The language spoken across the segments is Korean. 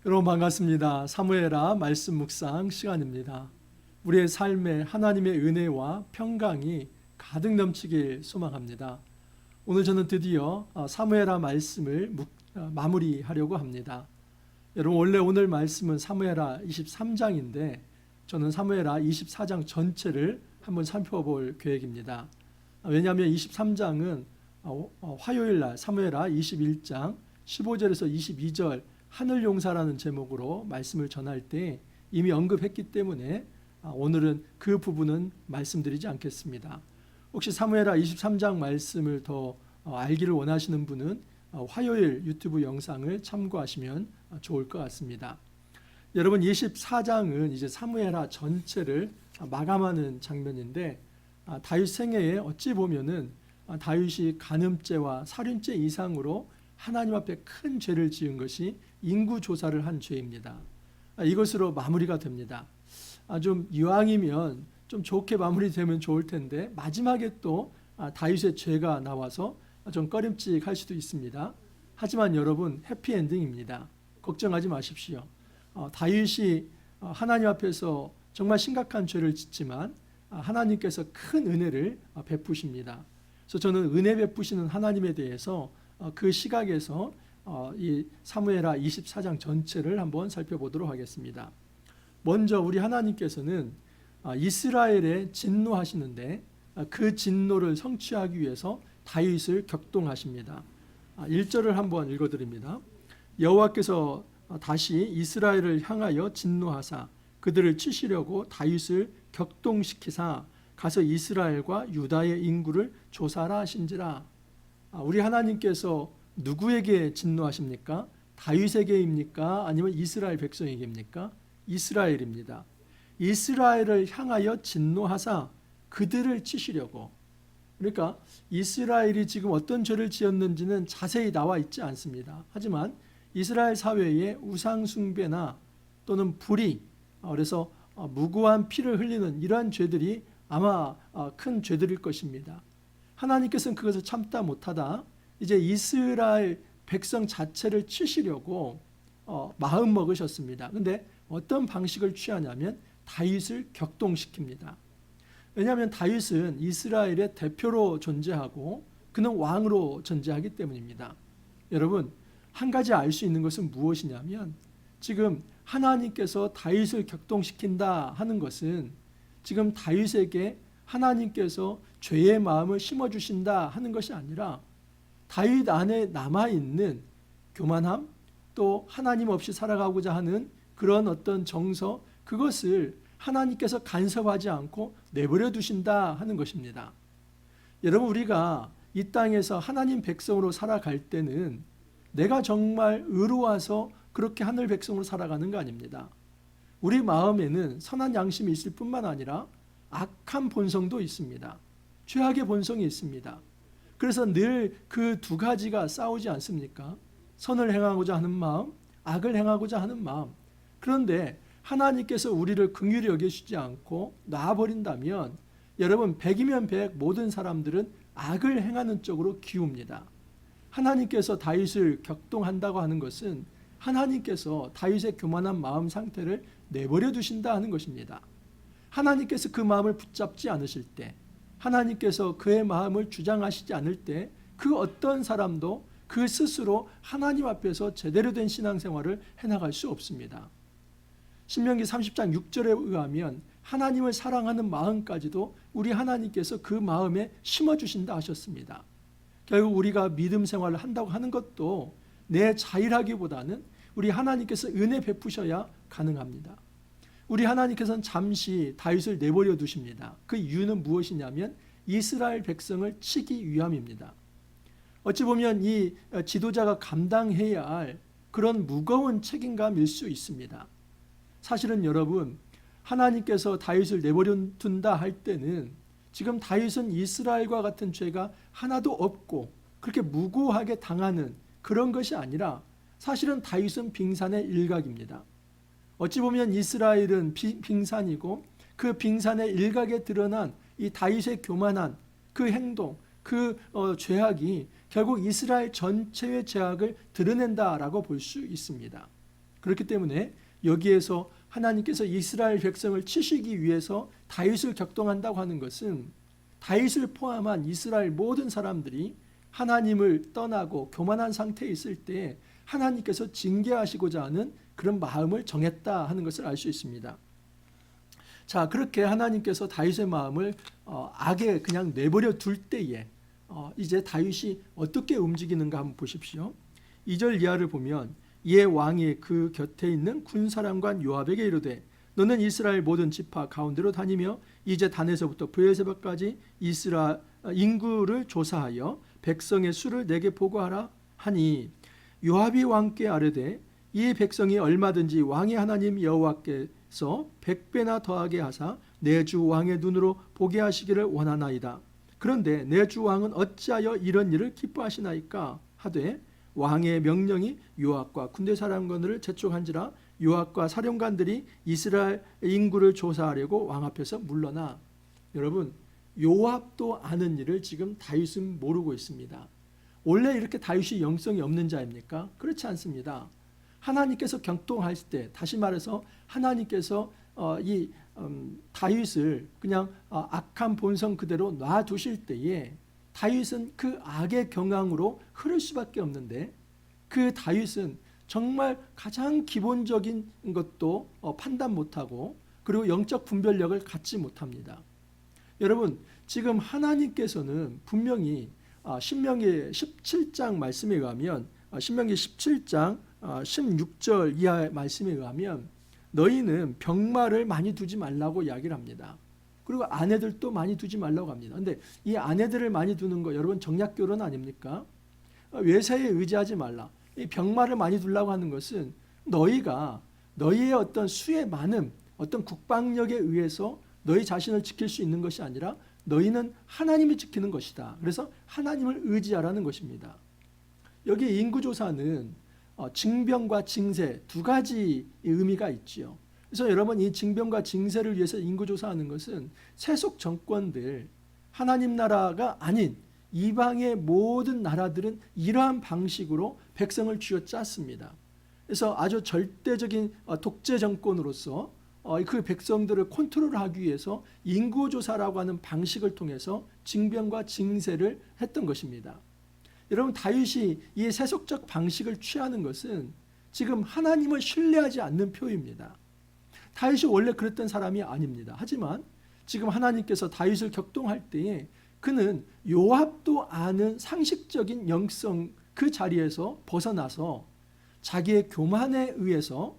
여러분 반갑습니다. 사무엘하 말씀 묵상 시간입니다. 우리의 삶에 하나님의 은혜와 평강이 가득 넘치길 소망합니다. 오늘 저는 드디어 사무엘하 말씀을 마무리하려고 합니다. 여러분 원래 오늘 말씀은 사무엘하 23장인데 저는 사무엘하 24장 전체를 한번 살펴볼 계획입니다. 왜냐하면 23장은 화요일 날 사무엘하 21장 15절에서 22절 하늘용사라는 제목으로 말씀을 전할 때 이미 언급했기 때문에 오늘은 그 부분은 말씀드리지 않겠습니다. 혹시 사무엘하 23장 말씀을 더 알기를 원하시는 분은 화요일 유튜브 영상을 참고하시면 좋을 것 같습니다. 여러분 24장은 이제 사무엘하 전체를 마감하는 장면인데 다윗 생애에 어찌 보면은 다윗이 간음죄와 살인죄 이상으로 하나님 앞에 큰 죄를 지은 것이 인구조사를 한 죄입니다. 이것으로 마무리가 됩니다. 좀 이왕이면 좀 좋게 마무리되면 좋을 텐데 마지막에 또 다윗의 죄가 나와서 좀 꺼림칙할 수도 있습니다. 하지만 여러분 해피엔딩입니다. 걱정하지 마십시오. 다윗이 하나님 앞에서 정말 심각한 죄를 짓지만 하나님께서 큰 은혜를 베푸십니다. 그래서 저는 은혜 베푸시는 하나님에 대해서 그 시각에서 이 사무엘하 24장 전체를 한번 살펴보도록 하겠습니다. 먼저 우리 하나님께서는 이스라엘에 진노하시는데 그 진노를 성취하기 위해서 다윗을 격동하십니다. 1절을 한번 읽어드립니다. 여호와께서 다시 이스라엘을 향하여 진노하사 그들을 치시려고 다윗을 격동시키사 가서 이스라엘과 유다의 인구를 조사하라 하신지라. 우리 하나님께서 누구에게 진노하십니까? 다윗에게입니까? 아니면 이스라엘 백성에게입니까? 이스라엘입니다. 이스라엘을 향하여 진노하사 그들을 치시려고. 그러니까 이스라엘이 지금 어떤 죄를 지었는지는 자세히 나와 있지 않습니다. 하지만 이스라엘 사회에 우상 숭배나 또는 불의, 그래서 무고한 피를 흘리는 이러한 죄들이 아마 큰 죄들일 것입니다. 하나님께서는 그것을 참다 못하다 이제 이스라엘 백성 자체를 치시려고 마음 먹으셨습니다. 그런데 어떤 방식을 취하냐면 다윗을 격동시킵니다. 왜냐하면 다윗은 이스라엘의 대표로 존재하고 그는 왕으로 존재하기 때문입니다. 여러분 한 가지 알 수 있는 것은 무엇이냐면 지금 하나님께서 다윗을 격동시킨다 하는 것은 지금 다윗에게 하나님께서 죄의 마음을 심어주신다 하는 것이 아니라 다윗 안에 남아있는 교만함 또 하나님 없이 살아가고자 하는 그런 어떤 정서 그것을 하나님께서 간섭하지 않고 내버려 두신다 하는 것입니다. 여러분 우리가 이 땅에서 하나님 백성으로 살아갈 때는 내가 정말 의로워서 그렇게 하늘 백성으로 살아가는 거 아닙니다. 우리 마음에는 선한 양심이 있을 뿐만 아니라 악한 본성도 있습니다. 죄악의 본성이 있습니다. 그래서 늘 그 두 가지가 싸우지 않습니까? 선을 행하고자 하는 마음, 악을 행하고자 하는 마음. 그런데 하나님께서 우리를 긍휼히 여기시지 않고 놔버린다면 여러분 100이면 100 모든 사람들은 악을 행하는 쪽으로 기웁니다. 하나님께서 다윗을 격동한다고 하는 것은 하나님께서 다윗의 교만한 마음 상태를 내버려 두신다 하는 것입니다. 하나님께서 그 마음을 붙잡지 않으실 때 하나님께서 그의 마음을 주장하시지 않을 때 그 어떤 사람도 그 스스로 하나님 앞에서 제대로 된 신앙생활을 해나갈 수 없습니다. 신명기 30장 6절에 의하면 하나님을 사랑하는 마음까지도 우리 하나님께서 그 마음에 심어주신다 하셨습니다. 결국 우리가 믿음 생활을 한다고 하는 것도 내 자율하기보다는 우리 하나님께서 은혜 베푸셔야 가능합니다. 우리 하나님께서는 잠시 다윗을 내버려 두십니다. 그 이유는 무엇이냐면 이스라엘 백성을 치기 위함입니다. 어찌 보면 이 지도자가 감당해야 할 그런 무거운 책임감일 수 있습니다. 사실은 여러분 하나님께서 다윗을 내버려 둔다 할 때는 지금 다윗은 이스라엘과 같은 죄가 하나도 없고 그렇게 무고하게 당하는 그런 것이 아니라 사실은 다윗은 빙산의 일각입니다. 어찌 보면 이스라엘은 빙산이고 그 빙산의 일각에 드러난 이 다윗의 교만한 그 행동, 그 죄악이 결국 이스라엘 전체의 죄악을 드러낸다라고 볼 수 있습니다. 그렇기 때문에 여기에서 하나님께서 이스라엘 백성을 치시기 위해서 다윗을 격동한다고 하는 것은 다윗을 포함한 이스라엘 모든 사람들이 하나님을 떠나고 교만한 상태에 있을 때 하나님께서 징계하시고자 하는 그런 마음을 정했다 하는 것을 알 수 있습니다. 자, 그렇게 하나님께서 다윗의 마음을 악에 그냥 내버려 둘 때에 이제 다윗이 어떻게 움직이는가 한번 보십시오. 2절 이하를 보면 이에 왕이 그 곁에 있는 군사령관 요압에게 이르되 너는 이스라엘 모든 지파 가운데로 다니며 이제 단에서부터 브에세바까지 이스라엘 인구를 조사하여 백성의 수를 내게 보고하라 하니 요압이 왕께 아뢰되 이 백성이 얼마든지 왕의 하나님 여호와께서 100배나 더하게 하사 내 주 왕의 눈으로 보게 하시기를 원하나이다. 그런데 내 주 왕은 어찌하여 이런 일을 기뻐하시나이까 하되 왕의 명령이 요압과 군대 사령관들을 재촉한지라 요압과 사령관들이 이스라엘 인구를 조사하려고 왕 앞에서 물러나. 여러분, 요압도 아는 일을 지금 다윗은 모르고 있습니다. 원래 이렇게 다윗이 영성이 없는 자입니까? 그렇지 않습니다. 하나님께서 격동할 때, 다시 말해서 하나님께서 다윗을 그냥 악한 본성 그대로 놔두실 때에 다윗은 그 악의 경향으로 흐를 수밖에 없는데 그 다윗은 정말 가장 기본적인 것도 판단 못하고 그리고 영적 분별력을 갖지 못합니다. 여러분, 지금 하나님께서는 분명히 신명기 17장 말씀에 의하면 신명기 17장 16절 이하의 말씀에 의하면 너희는 병마를 많이 두지 말라고 이야기를 합니다. 그리고 아내들도 많이 두지 말라고 합니다. 그런데 이 아내들을 많이 두는 거 여러분 정략결혼 아닙니까? 외세에 의지하지 말라. 이 병마를 많이 두려고 하는 것은 너희가 너희의 어떤 수의 많음, 어떤 국방력에 의해서 너희 자신을 지킬 수 있는 것이 아니라 너희는 하나님이 지키는 것이다. 그래서 하나님을 의지하라는 것입니다. 여기 인구조사는 징병과 징세 두 가지 의미가 있지요. 그래서 여러분, 이 징병과 징세를 위해서 인구조사하는 것은 세속 정권들, 하나님 나라가 아닌 이방의 모든 나라들은 이러한 방식으로 백성을 쥐어짰습니다. 그래서 아주 절대적인 독재 정권으로서 그 백성들을 컨트롤하기 위해서 인구조사라고 하는 방식을 통해서 징병과 징세를 했던 것입니다. 여러분, 다윗이 이 세속적 방식을 취하는 것은 지금 하나님을 신뢰하지 않는 표입니다. 다윗이 원래 그랬던 사람이 아닙니다. 하지만 지금 하나님께서 다윗을 격동할 때에 그는 요압도 아는 상식적인 영성 그 자리에서 벗어나서 자기의 교만에 의해서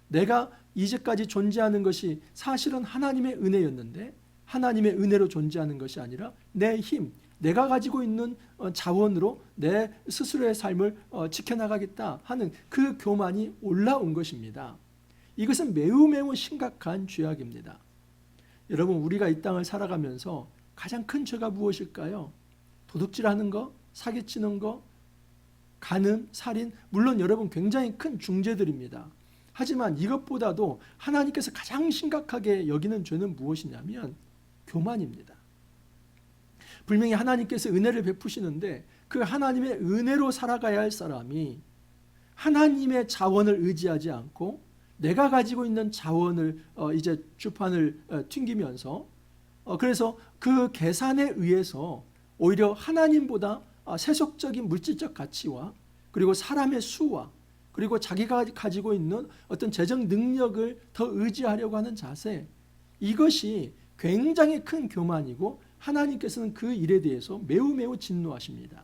내가 이제까지 존재하는 것이 사실은 하나님의 은혜였는데 하나님의 은혜로 존재하는 것이 아니라 내 힘, 내가 가지고 있는 자원으로 내 스스로의 삶을 지켜나가겠다 하는 그 교만이 올라온 것입니다. 이것은 매우 매우 심각한 죄악입니다. 여러분, 우리가 이 땅을 살아가면서 가장 큰 죄가 무엇일까요? 도둑질하는 거, 사기치는 거, 간음, 살인, 물론 여러분 굉장히 큰 중죄들입니다. 하지만 이것보다도 하나님께서 가장 심각하게 여기는 죄는 무엇이냐면 교만입니다. 분명히 하나님께서 은혜를 베푸시는데 그 하나님의 은혜로 살아가야 할 사람이 하나님의 자원을 의지하지 않고 내가 가지고 있는 자원을 이제 주판을 튕기면서 그래서 그 계산에 의해서 오히려 하나님보다 세속적인 물질적 가치와 그리고 사람의 수와 그리고 자기가 가지고 있는 어떤 재정 능력을 더 의지하려고 하는 자세, 이것이 굉장히 큰 교만이고 하나님께서는 그 일에 대해서 매우 매우 진노하십니다.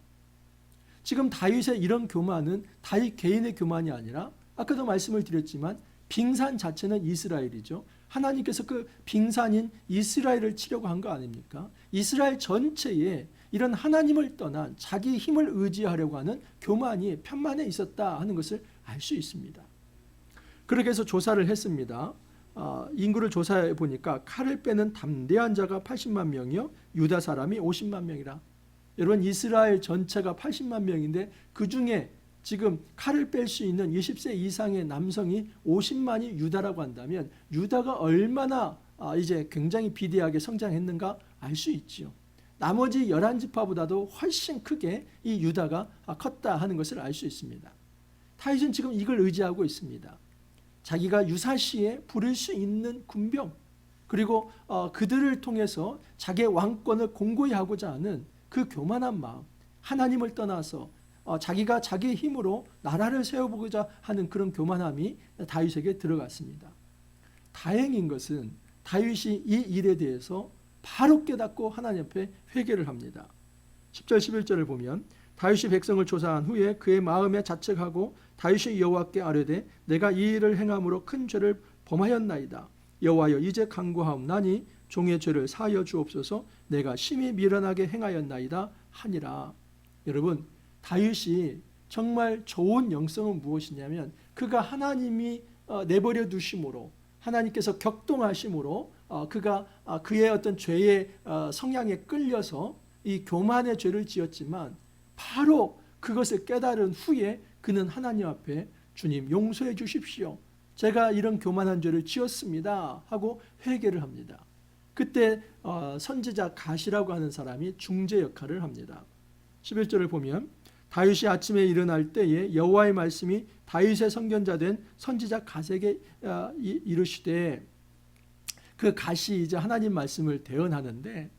지금 다윗의 이런 교만은 다윗 개인의 교만이 아니라 아까도 말씀을 드렸지만 빙산 자체는 이스라엘이죠. 하나님께서 그 빙산인 이스라엘을 치려고 한 거 아닙니까? 이스라엘 전체에 이런 하나님을 떠난 자기 힘을 의지하려고 하는 교만이 편만에 있었다 하는 것을 알 수 있습니다. 그렇게 해서 조사를 했습니다. 인구를 조사해 보니까 칼을 빼는 담대한 자가 80만 명이요 유다 사람이 50만 명이라. 여러분, 이스라엘 전체가 80만 명인데 그 중에 지금 칼을 뺄 수 있는 20세 이상의 남성이 50만이 유다라고 한다면 유다가 얼마나 이제 굉장히 비대하게 성장했는가 알 수 있지요. 나머지 11지파보다도 훨씬 크게 이 유다가 컸다 하는 것을 알 수 있습니다. 다윗은 지금 이걸 의지하고 있습니다. 자기가 유사시에 부릴 수 있는 군병, 그리고 그들을 통해서 자기의 왕권을 공고히 하고자 하는 그 교만한 마음, 하나님을 떠나서 자기가 자기의 힘으로 나라를 세워보고자 하는 그런 교만함이 다윗에게 들어갔습니다. 다행인 것은 다윗이 이 일에 대해서 바로 깨닫고 하나님 앞에 회개를 합니다. 10절 11절을 보면 다윗이 백성을 조사한 후에 그의 마음에 자책하고 다윗이 여호와께 아뢰되 내가 이 일을 행함으로 큰 죄를 범하였나이다. 여호와여 이제 간구하옵나니 종의 죄를 사하여 주옵소서. 내가 심히 미련하게 행하였나이다 하니라. 여러분, 다윗이 정말 좋은 영성은 무엇이냐면 그가 하나님이 내버려 두심으로, 하나님께서 격동하심으로 그가 그의 어떤 죄의 성향에 끌려서 이 교만의 죄를 지었지만 바로 그것을 깨달은 후에 그는 하나님 앞에 주님 용서해 주십시오. 제가 이런 교만한 죄를 지었습니다 하고 회개를 합니다. 그때 선지자 갓이라고 하는 사람이 중재 역할을 합니다. 11절을 보면 다윗이 아침에 일어날 때에 여호와의 말씀이 다윗의 선견자 된 선지자 갓에게 이르시되, 그 갓이 이제 하나님 말씀을 대언하는데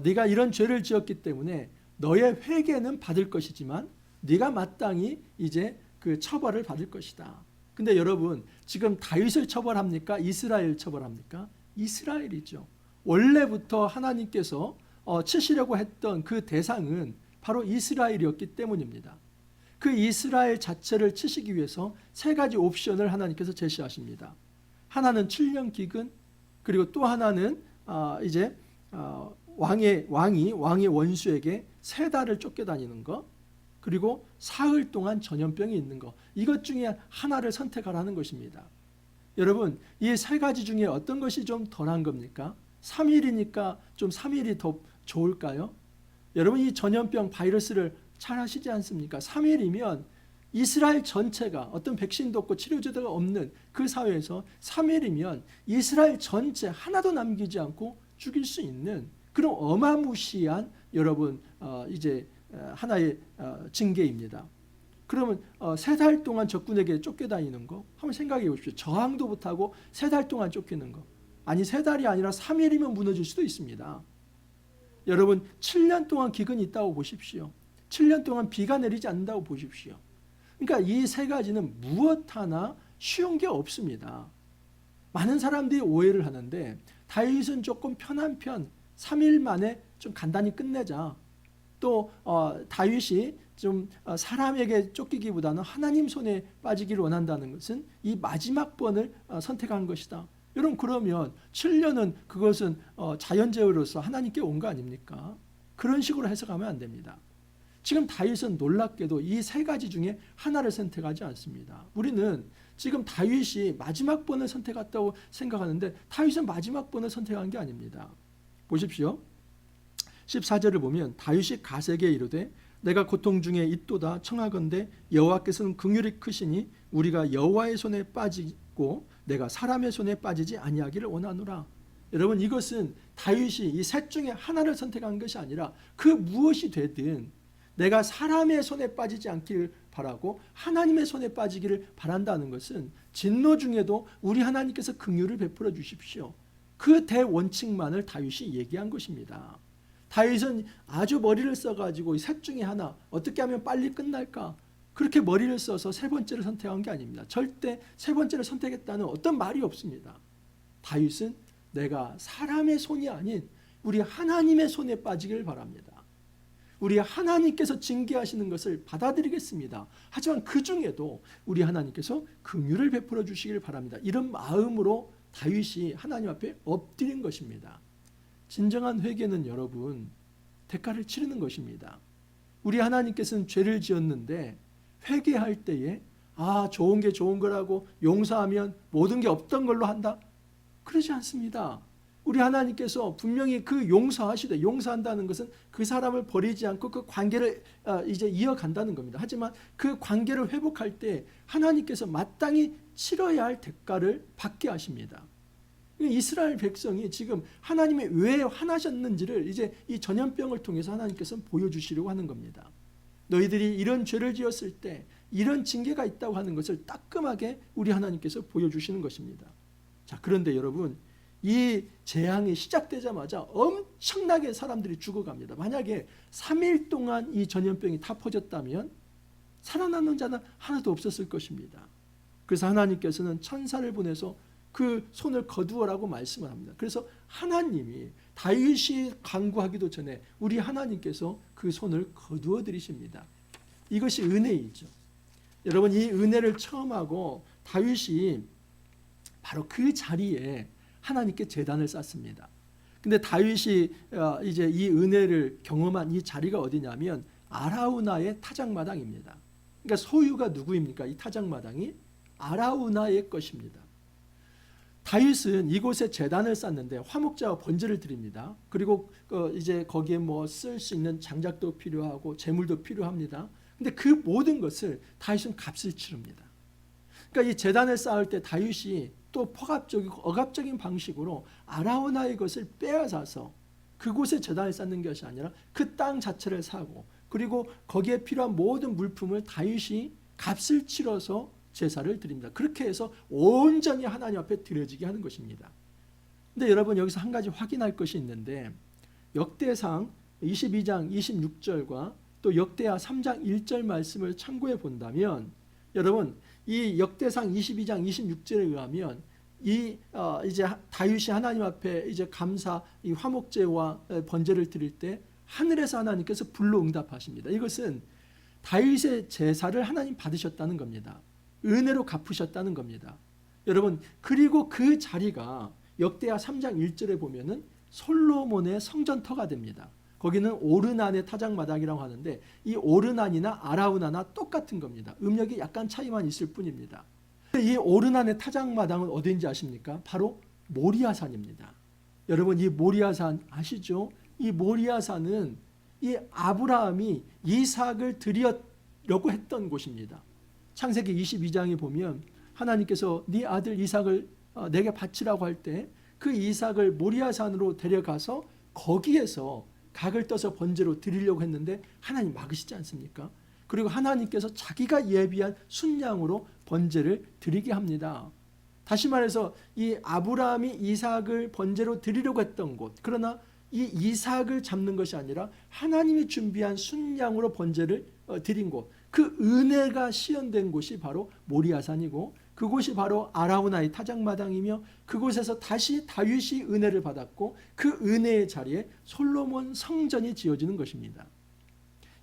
네가 이런 죄를 지었기 때문에 너의 회개는 받을 것이지만 네가 마땅히 이제 그 처벌을 받을 것이다. 근데 여러분, 지금 다윗을 처벌합니까? 이스라엘 처벌합니까? 이스라엘이죠. 원래부터 하나님께서 치시려고 했던 그 대상은 바로 이스라엘이었기 때문입니다. 그 이스라엘 자체를 치시기 위해서 세 가지 옵션을 하나님께서 제시하십니다. 하나는 7년 기근, 그리고 또 하나는 이제 왕의 원수에게 3달을 쫓겨다니는 것, 그리고 사흘 동안 전염병이 있는 것, 이것 중에 하나를 선택하라는 것입니다. 여러분, 이 3가지 중에 어떤 것이 좀 덜한 겁니까? 3일이니까 좀 3일이 더 좋을까요? 여러분, 이 전염병 바이러스를 잘 아시지 않습니까? 3일이면 이스라엘 전체가 어떤 백신도 없고 치료제도가 없는 그 사회에서 3일이면 이스라엘 전체 하나도 남기지 않고 죽일 수 있는 그런 어마무시한 여러분 이제 하나의 징계입니다. 그러면 3달 동안 적군에게 쫓겨다니는 거 한번 생각해 보십시오. 저항도 못하고 3달 동안 쫓기는 거. 아니 3달이 아니라 3일이면 무너질 수도 있습니다. 여러분, 7년 동안 기근이 있다고 보십시오. 7년 동안 비가 내리지 않는다고 보십시오. 그러니까 이 3가지는 무엇 하나 쉬운 게 없습니다. 많은 사람들이 오해를 하는데 다윗은 조금 편한 편, 3일 만에 좀 간단히 끝내자. 또 다윗이 좀 사람에게 쫓기기보다는 하나님 손에 빠지기를 원한다는 것은 이 마지막 번을 선택한 것이다. 여러분, 그러면 7년은 그것은 자연재해로서 하나님께 온 거 아닙니까? 그런 식으로 해석하면 안 됩니다. 지금 다윗은 놀랍게도 이 3가지 중에 하나를 선택하지 않습니다. 우리는 지금 다윗이 마지막 번을 선택했다고 생각하는데 다윗은 마지막 번을 선택한 게 아닙니다. 보십시오. 14절을 보면 다윗이 갓에게 이르되 내가 고통 중에 있도다 청하건대 여호와께서는 긍휼이 크시니 우리가 여호와의 손에 빠지고 내가 사람의 손에 빠지지 아니하기를 원하노라. 여러분, 이것은 다윗이 이 셋 중에 하나를 선택한 것이 아니라 그 무엇이 되든 내가 사람의 손에 빠지지 않기를 바라고 하나님의 손에 빠지기를 바란다는 것은 진노 중에도 우리 하나님께서 긍휼을 베풀어 주십시오. 그 대원칙만을 다윗이 얘기한 것입니다. 다윗은 아주 머리를 써가지고 셋 중에 하나 어떻게 하면 빨리 끝날까, 그렇게 머리를 써서 3번째를 선택한 게 아닙니다. 절대 3번째를 선택했다는 어떤 말이 없습니다. 다윗은 내가 사람의 손이 아닌 우리 하나님의 손에 빠지길 바랍니다. 우리 하나님께서 징계하시는 것을 받아들이겠습니다. 하지만 그 중에도 우리 하나님께서 긍휼을 베풀어 주시길 바랍니다. 이런 마음으로 다윗이 하나님 앞에 엎드린 것입니다. 진정한 회개는 여러분 대가를 치르는 것입니다. 우리 하나님께서는 죄를 지었는데 회개할 때에 좋은 게 좋은 거라고 용서하면 모든 게 없던 걸로 한다? 그러지 않습니다. 우리 하나님께서 분명히 그 용서하시되, 용서한다는 것은 그 사람을 버리지 않고 그 관계를 이제 이어간다는 겁니다. 하지만 그 관계를 회복할 때 하나님께서 마땅히 치러야 할 대가를 받게 하십니다. 이스라엘 백성이 지금 하나님이 왜 화나셨는지를 이제 이 전염병을 통해서 하나님께서 보여주시려고 하는 겁니다. 너희들이 이런 죄를 지었을 때 이런 징계가 있다고 하는 것을 따끔하게 우리 하나님께서 보여주시는 것입니다. 자, 그런데 여러분, 이 재앙이 시작되자마자 엄청나게 사람들이 죽어갑니다. 만약에 3일 동안 이 전염병이 다 퍼졌다면 살아남는 자는 하나도 없었을 것입니다. 그래서 하나님께서는 천사를 보내서 그 손을 거두어라고 말씀을 합니다. 그래서 하나님이 다윗이 간구하기도 전에 우리 하나님께서 그 손을 거두어 드리십니다. 이것이 은혜이죠. 여러분, 이 은혜를 처음 하고 다윗이 바로 그 자리에 하나님께 제단을 쌓습니다. 근데 다윗이 이제 이 은혜를 경험한 이 자리가 어디냐면 아라우나의 타작마당입니다. 그러니까 소유가 누구입니까? 이 타작마당이 아라우나의 것입니다. 다윗은 이곳에 제단을 쌓는데 화목제와 번제를 드립니다. 그리고 이제 거기에 뭐 쓸 수 있는 장작도 필요하고 재물도 필요합니다. 근데 그 모든 것을 다윗은 값을 치릅니다. 그러니까 이 제단을 쌓을 때 다윗이 또 포갑적이고 억압적인 방식으로 아라우나의 것을 빼앗아서 그곳에 제단을 쌓는 것이 아니라 그 땅 자체를 사고 그리고 거기에 필요한 모든 물품을 다윗이 값을 치러서 제사를 드립니다. 그렇게 해서 온전히 하나님 앞에 드려지게 하는 것입니다. 근데 여러분, 여기서 한 가지 확인할 것이 있는데 역대상 22장 26절과 또 역대하 3장 1절 말씀을 참고해 본다면 여러분, 이 역대상 22장 26절에 의하면 이제 다윗이 하나님 앞에 이제 감사 이 화목제와 번제를 드릴 때 하늘에서 하나님께서 불로 응답하십니다. 이것은 다윗의 제사를 하나님 받으셨다는 겁니다. 은혜로 갚으셨다는 겁니다. 여러분, 그리고 그 자리가 역대하 3장 1절에 보면은 솔로몬의 성전터가 됩니다. 거기는 오르난의 타작마당이라고 하는데 이 오르난이나 아라우나나 똑같은 겁니다. 음력이 약간 차이만 있을 뿐입니다. 이 오르난의 타작마당은 어디인지 아십니까? 바로 모리아산입니다. 여러분, 이 모리아산 아시죠? 이 모리아산은 이 아브라함이 이삭을 드리려고 했던 곳입니다. 창세기 22장에 보면 하나님께서 네 아들 이삭을 내게 바치라고 할 때 그 이삭을 모리아산으로 데려가서 거기에서 각을 떠서 번제로 드리려고 했는데 하나님 막으시지 않습니까? 그리고 하나님께서 자기가 예비한 순양으로 번제를 드리게 합니다. 다시 말해서 이 아브라함이 이삭을 번제로 드리려고 했던 곳, 그러나 이 이삭을 잡는 것이 아니라 하나님이 준비한 순양으로 번제를 드린 곳, 그 은혜가 시연된 곳이 바로 모리아산이고 그곳이 바로 아라우나의 타작마당이며 그곳에서 다시 다윗이 은혜를 받았고 그 은혜의 자리에 솔로몬 성전이 지어지는 것입니다.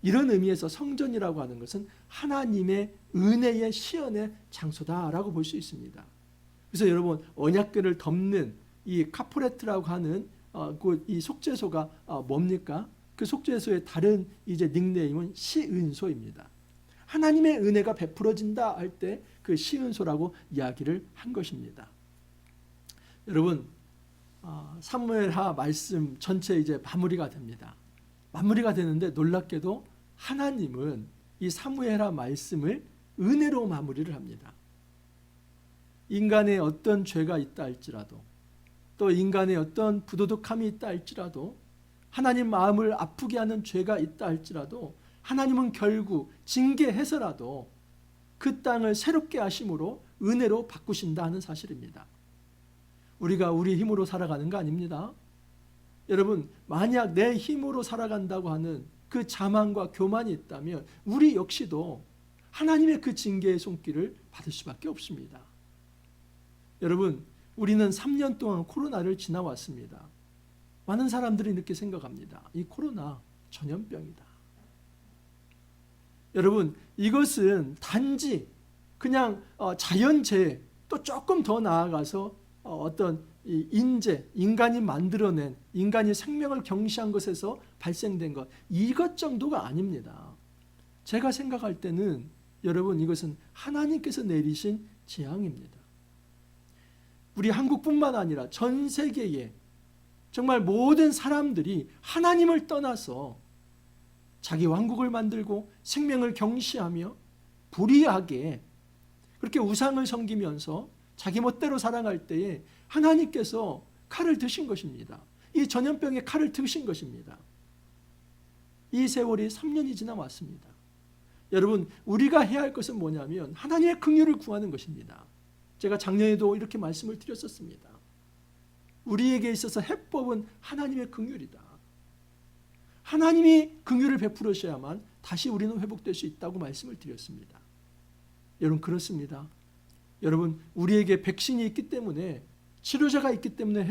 이런 의미에서 성전이라고 하는 것은 하나님의 은혜의 시연의 장소다라고 볼 수 있습니다. 그래서 여러분, 언약궤를 덮는 이 카포레트라고 하는 이 속죄소가 뭡니까? 그 속죄소의 다른 이제 닉네임은 시은소입니다. 하나님의 은혜가 베풀어진다 할 때 그 시은소라고 이야기를 한 것입니다. 여러분, 사무엘하 말씀 전체 이제 마무리가 됩니다. 마무리가 되는데 놀랍게도 하나님은 이 사무엘하 말씀을 은혜로 마무리를 합니다. 인간의 어떤 죄가 있다 할지라도 또 인간의 어떤 부도덕함이 있다 할지라도 하나님 마음을 아프게 하는 죄가 있다 할지라도 하나님은 결국 징계해서라도 그 땅을 새롭게 하심으로 은혜로 바꾸신다 하는 사실입니다. 우리가 우리 힘으로 살아가는 거 아닙니다. 여러분, 만약 내 힘으로 살아간다고 하는 그 자만과 교만이 있다면 우리 역시도 하나님의 그 징계의 손길을 받을 수밖에 없습니다. 여러분, 우리는 3년 동안 코로나를 지나왔습니다. 많은 사람들이 이렇게 생각합니다. 이 코로나 전염병이다. 여러분, 이것은 단지 그냥 자연재해, 또 조금 더 나아가서 어떤 인간이 만들어낸, 인간이 생명을 경시한 것에서 발생된 것, 이것 정도가 아닙니다. 제가 생각할 때는 여러분, 이것은 하나님께서 내리신 재앙입니다. 우리 한국뿐만 아니라 전 세계에 정말 모든 사람들이 하나님을 떠나서 자기 왕국을 만들고 생명을 경시하며 불의하게 그렇게 우상을 섬기면서 자기 멋대로 살아갈 때에 하나님께서 칼을 드신 것입니다. 이 전염병에 칼을 드신 것입니다. 이 세월이 3년이 지나왔습니다. 여러분, 우리가 해야 할 것은 뭐냐면 하나님의 긍휼을 구하는 것입니다. 제가 작년에도 이렇게 말씀을 드렸었습니다. 우리에게 있어서 해법은 하나님의 긍휼이다. 하나님이 긍휼을 베풀으셔야만 다시 우리는 회복될 수 있다고 말씀을 드렸습니다. 여러분, 그렇습니다. 여러분, 우리에게 백신이 있기 때문에, 치료자가 있기 때문에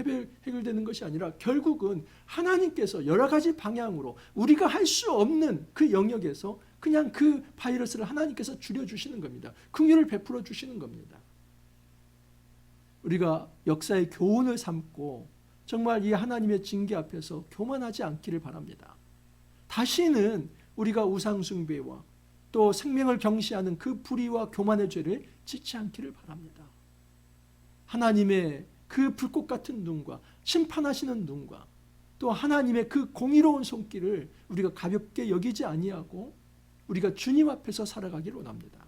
해결되는 것이 아니라 결국은 하나님께서 여러 가지 방향으로 우리가 할 수 없는 그 영역에서 그냥 그 바이러스를 하나님께서 줄여주시는 겁니다. 긍휼을 베풀어 주시는 겁니다. 우리가 역사의 교훈을 삼고 정말 이 하나님의 징계 앞에서 교만하지 않기를 바랍니다. 다시는 우리가 우상숭배와 또 생명을 경시하는 그 불의와 교만의 죄를 짓지 않기를 바랍니다. 하나님의 그 불꽃 같은 눈과 심판하시는 눈과 또 하나님의 그 공의로운 손길을 우리가 가볍게 여기지 아니하고 우리가 주님 앞에서 살아가기를 원합니다.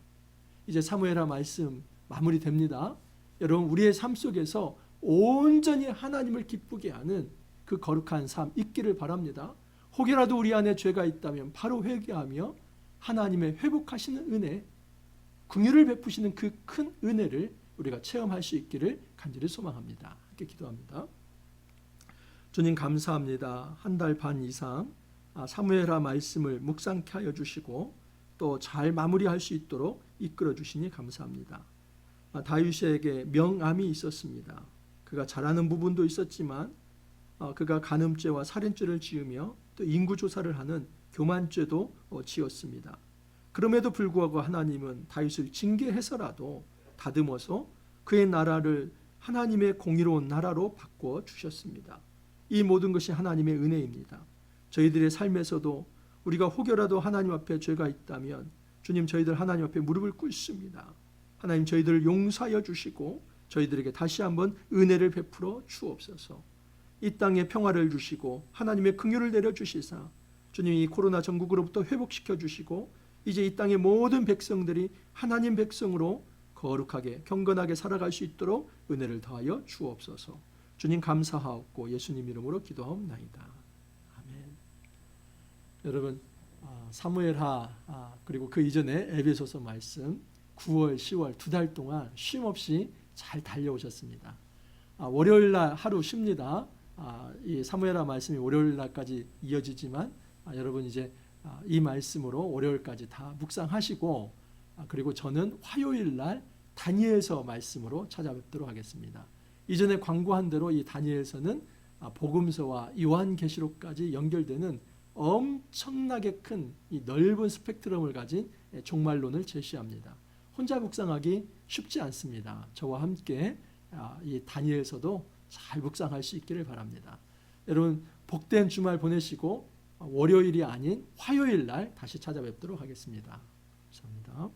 이제 사무엘하 말씀 마무리됩니다. 여러분, 우리의 삶 속에서 온전히 하나님을 기쁘게 하는 그 거룩한 삶 있기를 바랍니다. 혹여라도 우리 안에 죄가 있다면 바로 회개하며 하나님의 회복하시는 은혜, 긍휼을 베푸시는 그 큰 은혜를 우리가 체험할 수 있기를 간절히 소망합니다. 함께 기도합니다. 주님, 감사합니다. 한 달 반 이상 사무엘하 말씀을 묵상케 하여 주시고 또 잘 마무리할 수 있도록 이끌어 주시니 감사합니다. 다윗에게 명암이 있었습니다. 그가 잘하는 부분도 있었지만 그가 간음죄와 살인죄를 지으며 또 인구조사를 하는 교만죄도 지었습니다. 그럼에도 불구하고 하나님은 다윗을 징계해서라도 다듬어서 그의 나라를 하나님의 공의로운 나라로 바꿔 주셨습니다. 이 모든 것이 하나님의 은혜입니다. 저희들의 삶에서도 우리가 혹여라도 하나님 앞에 죄가 있다면 주님, 저희들 하나님 앞에 무릎을 꿇습니다. 하나님, 저희들을 용서하여 주시고 저희들에게 다시 한번 은혜를 베풀어 주옵소서. 이 땅에 평화를 주시고 하나님의 긍휼을 내려주시사 주님, 이 코로나 전국으로부터 회복시켜 주시고 이제 이 땅의 모든 백성들이 하나님 백성으로 거룩하게 경건하게 살아갈 수 있도록 은혜를 더하여 주옵소서. 주님, 감사하옵고 예수님 이름으로 기도하옵나이다. 아멘. 여러분, 사무엘하 그리고 그 이전에 에베소서 말씀 9월, 10월 2달 동안 쉼 없이 잘 달려오셨습니다. 월요일 날 하루 쉽니다. 이 사무엘하 말씀이 월요일 날까지 이어지지만 여러분 이제 이 말씀으로 월요일까지 다 묵상하시고 그리고 저는 화요일 날 다니엘서 말씀으로 찾아뵙도록 하겠습니다. 이전에 광고한 대로 이 다니엘서는 복음서와 요한계시록까지 연결되는 엄청나게 큰 이 넓은 스펙트럼을 가진 종말론을 제시합니다. 혼자 묵상하기 쉽지 않습니다. 저와 함께 이 다니엘서도 잘 묵상할 수 있기를 바랍니다. 여러분, 복된 주말 보내시고 월요일이 아닌 화요일 날 다시 찾아뵙도록 하겠습니다. 감사합니다.